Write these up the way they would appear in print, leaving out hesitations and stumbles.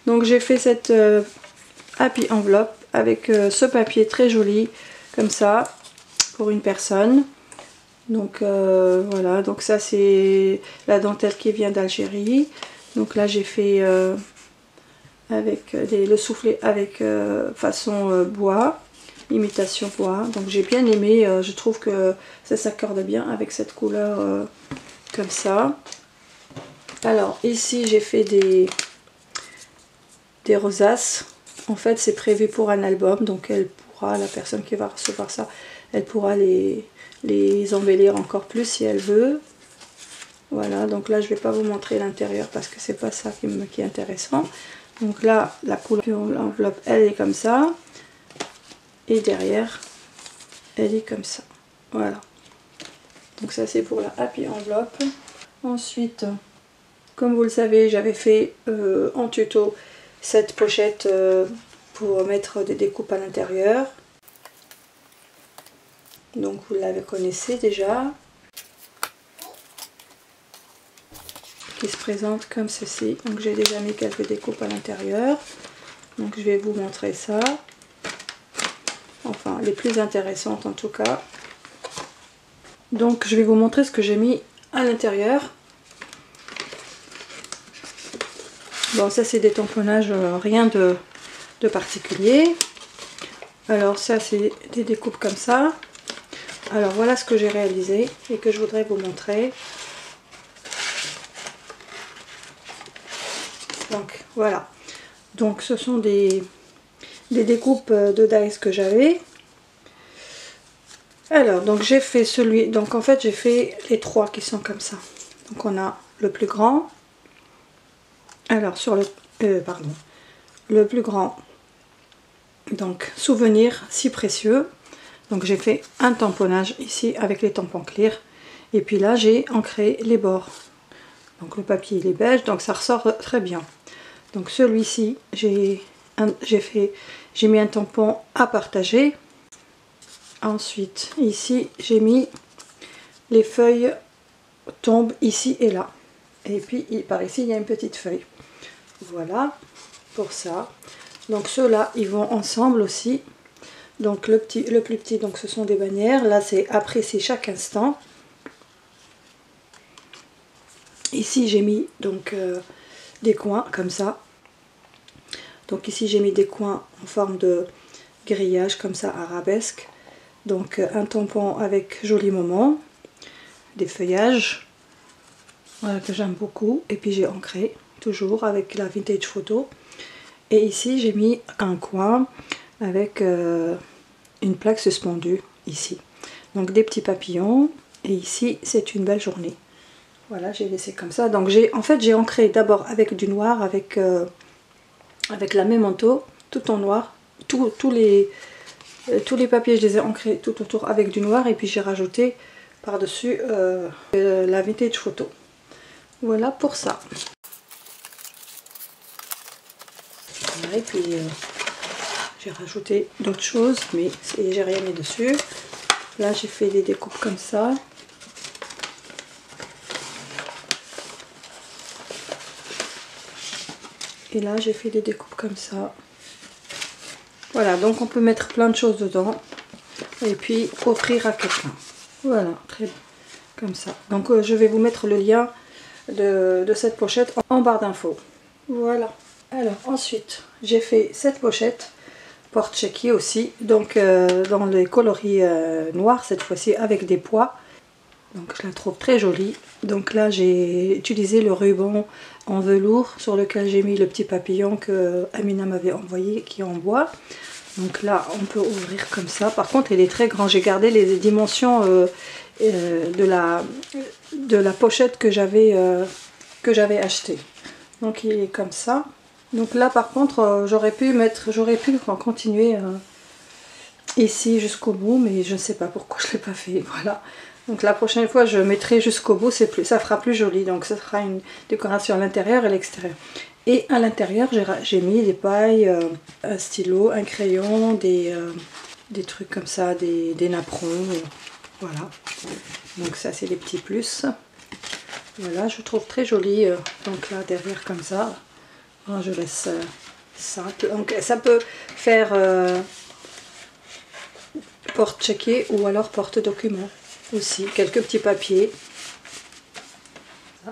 Donc j'ai fait cette happy enveloppe avec ce papier très joli comme ça pour une personne. Donc voilà, donc ça c'est la dentelle qui vient d'Algérie. Donc là j'ai fait avec le soufflet avec façon bois, imitation bois. Donc j'ai bien aimé, je trouve que ça s'accorde bien avec cette couleur comme ça. Alors ici j'ai fait des rosaces. En fait c'est prévu pour un album, donc elle pourra, la personne qui va recevoir ça, elle pourra les embellir encore plus si elle veut. Voilà, donc là je vais pas vous montrer l'intérieur parce que c'est pas ça qui est intéressant. Donc là la couleur, l'enveloppe elle est comme ça et derrière elle est comme ça. Voilà, donc ça c'est pour la happy enveloppe. Ensuite, comme vous le savez, j'avais fait en tuto cette pochette pour mettre des découpes à l'intérieur. Donc vous la connaissez déjà. Qui se présente comme ceci. Donc j'ai déjà mis quelques découpes à l'intérieur. Donc je vais vous montrer ça. Enfin, les plus intéressantes en tout cas. Donc je vais vous montrer ce que j'ai mis à l'intérieur. Bon, ça c'est des tamponnages, rien de particulier. Alors ça c'est des découpes comme ça. Alors voilà ce que j'ai réalisé et que je voudrais vous montrer. Donc voilà. Donc ce sont des découpes de dies que j'avais. Alors donc j'ai fait celui, donc en fait j'ai fait les trois qui sont comme ça. Donc on a le plus grand. Alors sur le plus grand, donc souvenir si précieux. Donc j'ai fait un tamponnage ici avec les tampons clairs. Et puis là j'ai ancré les bords. Donc le papier il est beige, donc ça ressort très bien. Donc celui-ci j'ai mis un tampon à partager. Ensuite ici j'ai mis les feuilles tombent ici et là. Et puis par ici il y a une petite feuille. Voilà pour ça. Donc ceux-là ils vont ensemble aussi. Donc le plus petit, donc ce sont des bannières. Là c'est apprécier chaque instant. Ici j'ai mis donc des coins comme ça. Donc ici j'ai mis des coins en forme de grillage comme ça, arabesque. Donc un tampon avec joli moment, des feuillages, voilà, que j'aime beaucoup. Et puis j'ai ancré toujours avec la vintage photo. Et ici j'ai mis un coin avec une plaque suspendue ici. Donc des petits papillons. Et ici c'est une belle journée. Voilà, j'ai laissé comme ça. Donc en fait j'ai ancré d'abord avec du noir, avec la Memento, tout en noir. Tous les papiers je les ai ancrés tout autour avec du noir. Et puis j'ai rajouté par dessus la vintage photo. Voilà pour ça. Voilà, et puis j'ai rajouté d'autres choses, mais j'ai rien mis dessus. Là j'ai fait des découpes comme ça. Et là j'ai fait des découpes comme ça. Voilà, donc on peut mettre plein de choses dedans. Et puis offrir à quelqu'un. Voilà, très bien. Comme ça. Donc je vais vous mettre le lien de cette pochette en barre d'infos. Voilà. Alors ensuite, j'ai fait cette pochette porte-chéquier aussi. Donc dans les coloris noirs cette fois-ci avec des pois. Donc je la trouve très jolie. Donc là j'ai utilisé le ruban en velours sur lequel j'ai mis le petit papillon que Amina m'avait envoyé qui est en bois. Donc là on peut ouvrir comme ça. Par contre il est très grand. J'ai gardé les dimensions de la pochette que j'avais acheté. Donc il est comme ça. Donc là par contre j'aurais pu continuer ici jusqu'au bout, mais je ne sais pas pourquoi je ne l'ai pas fait. Voilà. Donc la prochaine fois je mettrai jusqu'au bout, ça fera plus joli. Donc ça sera une décoration à l'intérieur et à l'extérieur. Et à l'intérieur j'ai mis des pailles, un stylo, un crayon, des trucs comme ça, des napperons. Voilà. Donc ça c'est les petits plus. Voilà, je trouve très joli. Donc là derrière comme ça. Alors, je laisse simple. Donc ça peut faire porte-chéquier ou alors porte-document aussi. Quelques petits papiers.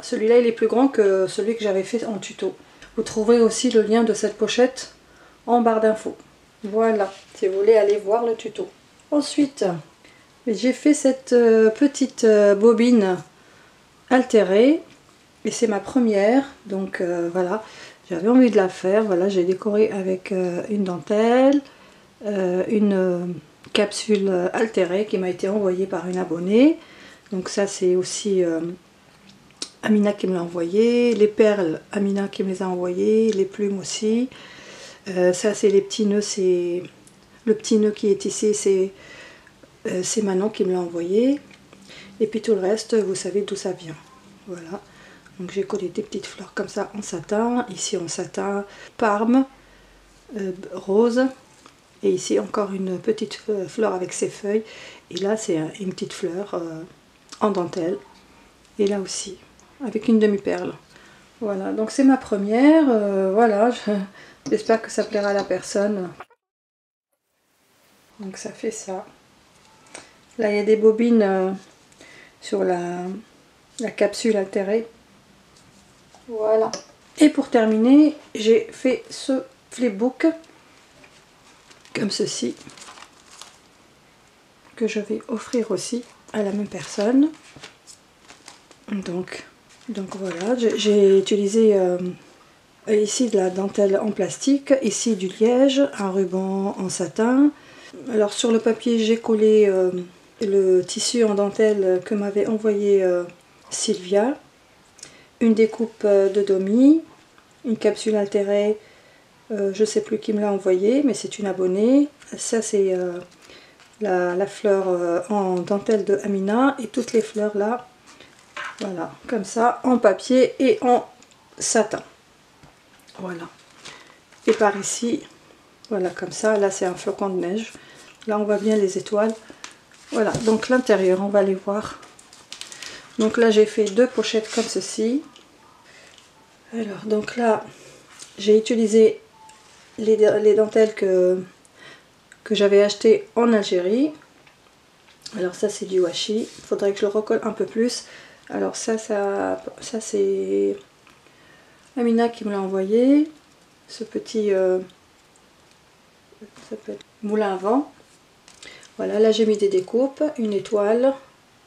Celui-là il est plus grand que celui que j'avais fait en tuto. Vous trouverez aussi le lien de cette pochette en barre d'infos. Voilà, si vous voulez aller voir le tuto. Ensuite, j'ai fait cette petite bobine altérée. Et c'est ma première. Donc voilà, j'avais envie de la faire. Voilà, j'ai décoré avec une dentelle, une capsule altérée qui m'a été envoyée par une abonnée. Donc ça c'est aussi Amina qui me l'a envoyé. Les perles, Amina qui me les a envoyées. Les plumes aussi. Ça c'est les petits nœuds, c'est le petit nœud qui est ici, c'est Manon qui me l'a envoyé. Et puis tout le reste, vous savez d'où ça vient. Voilà. Donc j'ai collé des petites fleurs comme ça en satin. Ici en satin parme, rose. Et ici encore une petite fleur avec ses feuilles. Et là c'est une petite fleur en dentelle. Et là aussi, avec une demi-perle. Voilà, donc c'est ma première. Voilà, j'espère que ça plaira à la personne. Donc ça fait ça. Là il y a des bobines sur la capsule altérée. Voilà. Et pour terminer, j'ai fait ce flipbook comme ceci, que je vais offrir aussi à la même personne. Donc voilà, j'ai utilisé ici de la dentelle en plastique, ici du liège, un ruban en satin. Alors sur le papier j'ai collé le tissu en dentelle que m'avait envoyé Sylvia, une découpe de Domi, une capsule altérée, je sais plus qui me l'a envoyé, mais c'est une abonnée. Ça c'est la fleur en dentelle de Amina, et toutes les fleurs là, voilà, comme ça, en papier et en satin. Voilà. Et par ici, voilà, comme ça, là c'est un flocon de neige. Là on voit bien les étoiles. Voilà, donc l'intérieur, on va aller voir. Donc là j'ai fait deux pochettes comme ceci. Alors donc là j'ai utilisé les dentelles que j'avais achetées en Algérie. Alors ça c'est du washi, il faudrait que je le recolle un peu plus. Alors ça c'est Amina qui me l'a envoyé. Ce petit ça peut être moulin à vent. Voilà, là j'ai mis des découpes, une étoile,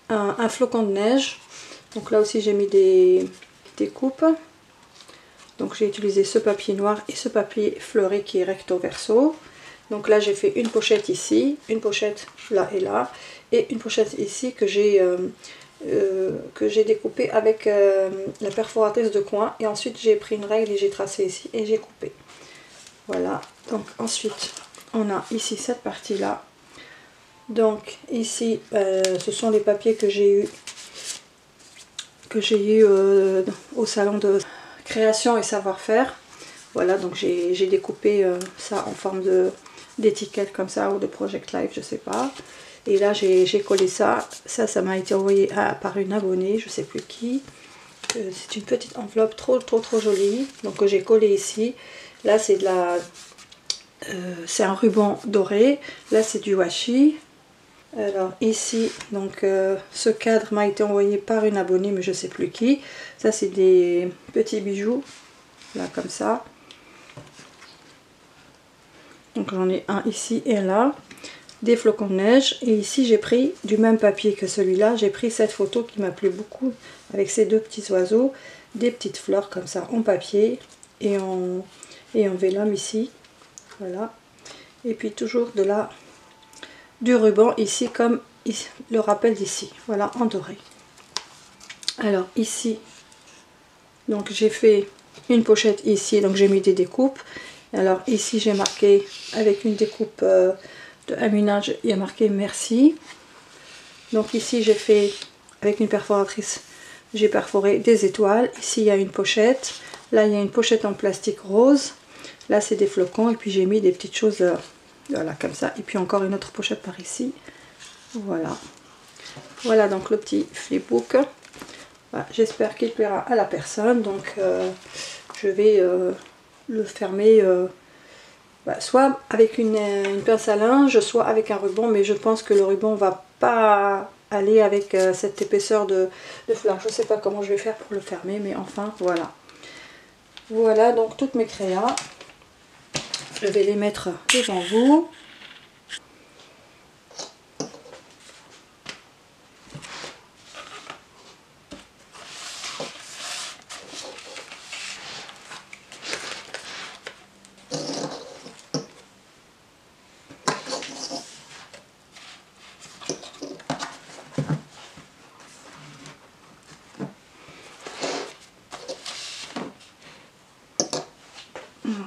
un flocon de neige. Donc là aussi j'ai mis des découpes. Donc j'ai utilisé ce papier noir et ce papier fleuri qui est recto verso. Donc là j'ai fait une pochette ici, une pochette là et là, et une pochette ici que j'ai découpée avec la perforatrice de coin. Et ensuite j'ai pris une règle et j'ai tracé ici et j'ai coupé. Voilà, donc ensuite on a ici cette partie là. Donc ici ce sont les papiers que j'ai eu au salon de création et savoir-faire. Voilà, donc j'ai découpé ça en forme d'étiquette comme ça, ou de Project Life, je sais pas. Et là j'ai collé ça. Ça m'a été envoyé par une abonnée, je sais plus qui. C'est une petite enveloppe trop jolie, donc j'ai collé ici. Là c'est de la c'est un ruban doré. Là c'est du washi. Alors ici, donc ce cadre m'a été envoyé par une abonnée, mais je sais plus qui. Ça c'est des petits bijoux, là comme ça. Donc j'en ai un ici et là. Des flocons de neige. Et ici j'ai pris du même papier que celui-là. J'ai pris cette photo qui m'a plu beaucoup, avec ces deux petits oiseaux. Des petites fleurs comme ça en papier et en vélum ici. Voilà. Et puis toujours du ruban ici, comme le rappel d'ici, voilà, en doré. Alors ici, donc j'ai fait une pochette ici, donc j'ai mis des découpes. Alors ici j'ai marqué avec une découpe de Amina, il y a marqué merci. Donc ici j'ai fait avec une perforatrice, j'ai perforé des étoiles. Ici il y a une pochette, là il y a une pochette en plastique rose, là c'est des flocons, et puis j'ai mis des petites choses voilà, comme ça. Et puis encore une autre pochette par ici. Voilà. Voilà donc le petit flipbook. Voilà, j'espère qu'il plaira à la personne. Donc je vais le fermer soit avec une pince à linge, soit avec un ruban, mais je pense que le ruban va pas aller avec cette épaisseur de fleurs. Je sais pas comment je vais faire pour le fermer, mais enfin voilà. Voilà donc toutes mes créas. Je vais les mettre devant vous.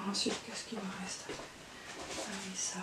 Ensuite, qu'est-ce qu'il me reste? Ah oui, ça.